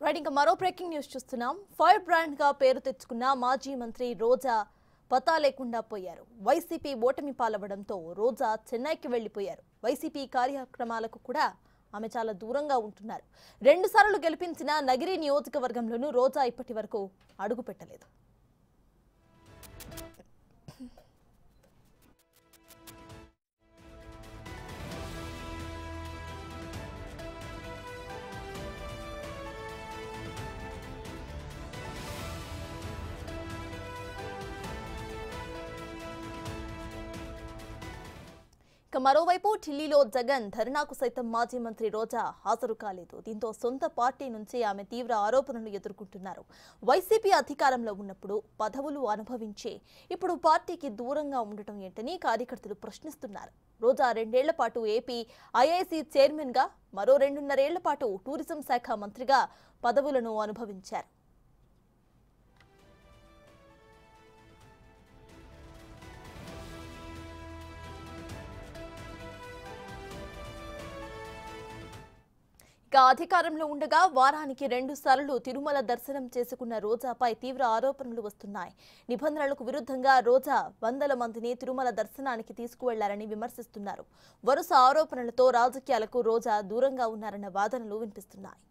Right ఇంకా మరో breaking news చూస్తున్నాం. ఫైర్ బ్రాండ్ గా పేరు తెచ్చుకున్న మాజీ మంత్రి రోజా పతా లేకుండా పోయారు. వైసీపీ ఓటమి పాలవడంతో రోజా చెన్నైకి వెళ్లిపోయారు. వైసీపీ కార్యక్రమాలకు కూడా ఆమె చాలా దూరంగా ఉంటున్నారు. 2 సార్లు గెలిపించిన నగిరి నియోజకవర్గంలోనూ రోజా ఇప్పటి వరకు అడుగు పెట్టలేదు. మరోవైపు ఢిల్లీలో జగన్ ధర్నాకు సైతం మాజీ మంత్రి రోజా హాజరు కాలేదు. దీంతో సొంత పార్టీ నుంచి ఆమె తీవ్ర ఆరోపణలు ఎదుర్కొంటున్నారు. వైసీపీ అధికారంలో ఉన్నప్పుడు పదవులు అనుభవించే ఇప్పుడు పార్టీకి దూరంగా ఉండటం ఏంటని కార్యకర్తలు ప్రశ్నిస్తున్నారు. రోజా 2 ఏళ్ల పాటు ఏపీ ఐఐసీ చైర్మన్ గా, మరో 2.5 ఏళ్ల పాటు టూరిజం శాఖ మంత్రిగా పదవులను అనుభవించారు. అధికారంలో ఉండగా వారానికి 2 సార్లు తిరుమల దర్శనం చేసుకున్న రోజాపై తీవ్ర ఆరోపణలు వస్తున్నాయి. నిబంధనలకు విరుద్ధంగా రోజా వందల మందిని తిరుమల దర్శనానికి తీసుకువెళ్లారని విమర్శిస్తున్నారు. వరుస ఆరోపణలతో రాజకీయాలకు రోజా దూరంగా ఉన్నారన్న వాదనలు వినిపిస్తున్నాయి.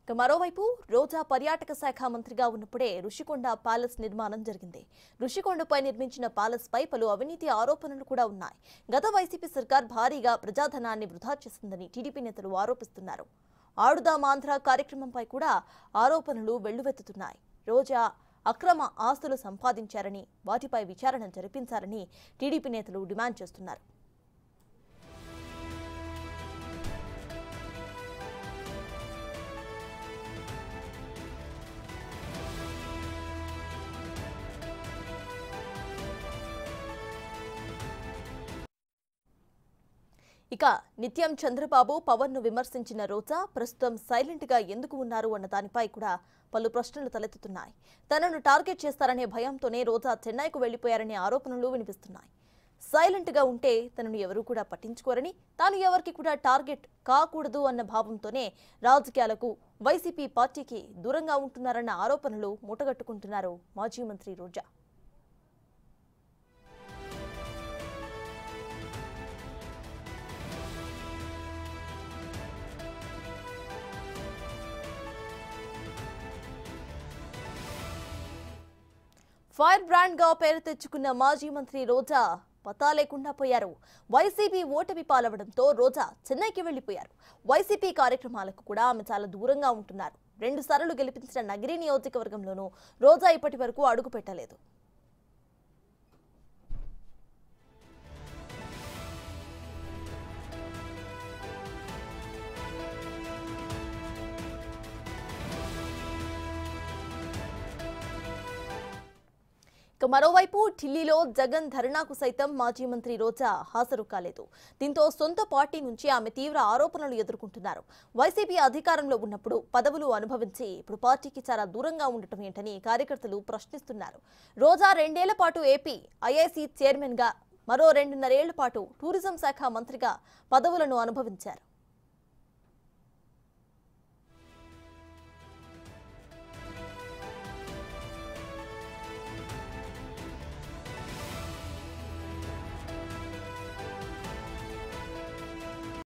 మరోవైపు రోజా పర్యాటక శాఖ మంత్రిగా ఉన్నప్పుడే రుషికొండ ప్యాలెస్ నిర్మాణం జరిగింది. రుషికొండపై నిర్మించిన ప్యాలెస్ పై పలు అవినీతి ఆరోపణలు కూడా ఉన్నాయి. గత వైసీపీ సర్కార్ భారీగా ప్రజాధనాన్ని వృధా చేసిందని టీడీపీ నేతలు ఆరోపిస్తున్నారు. ఆడుదాం ఆంధ్ర కార్యక్రమంపై కూడా ఆరోపణలు వెల్లువెత్తుతున్నాయి. రోజా అక్రమ ఆస్తులు సంపాదించారని, వాటిపై విచారణ జరిపించాలని టీడీపీ నేతలు డిమాండ్ చేస్తున్నారు. ఇక నిత్యం చంద్రబాబు పవన్ ను విమర్శించిన రోజా ప్రస్తుతం సైలెంట్ గా ఎందుకు ఉన్నారు అన్న దానిపై కూడా పలు ప్రశ్నలు తలెత్తుతున్నాయి. తనను టార్గెట్ చేస్తారనే భయంతోనే రోజా చెన్నైకు వెళ్లిపోయారనే ఆరోపణలు వినిపిస్తున్నాయి. సైలెంట్ గా ఉంటే తనను ఎవరూ కూడా పట్టించుకోరని, తాను ఎవరికి కూడా టార్గెట్ కాకూడదు అన్న భావంతోనే రాజకీయాలకు, వైసీపీ పార్టీకి దూరంగా ఉంటున్నారన్న ఆరోపణలు మూటగట్టుకుంటున్నారు మాజీ మంత్రి రోజా. ఫైర్ బ్రాండ్ గా పేరు తెచ్చుకున్న మాజీ మంత్రి రోజా పతా లేకుండా పోయారు. వైసీపీ ఓటమి పాలవడంతో రోజా చెన్నైకి వెళ్లిపోయారు. వైసీపీ కార్యక్రమాలకు కూడా ఆమె చాలా దూరంగా ఉంటున్నారు. 2 సార్లు గెలిపించిన నగిరి నియోజకవర్గంలోనూ రోజా ఇప్పటి వరకు అడుగు పెట్టలేదు. మరోవైపు ఢిల్లీలో జగన్ ధర్నాకు సైతం మాజీ మంత్రి రోజా హాజరు కాలేదు. దీంతో సొంత పార్టీ నుంచి ఆమె తీవ్ర ఆరోపణలు ఎదుర్కొంటున్నారు. వైసీపీ అధికారంలో ఉన్నప్పుడు పదవులు అనుభవించి ఇప్పుడు పార్టీకి చాలా దూరంగా ఉండటం ఏంటని కార్యకర్తలు ప్రశ్నిస్తున్నారు. రోజా 2 ఏళ్ల పాటు ఏపీ ఐఐసీ చైర్మన్ గా, మరో 2.5 ఏళ్ల పాటు టూరిజం శాఖ మంత్రిగా పదవులను అనుభవించారు.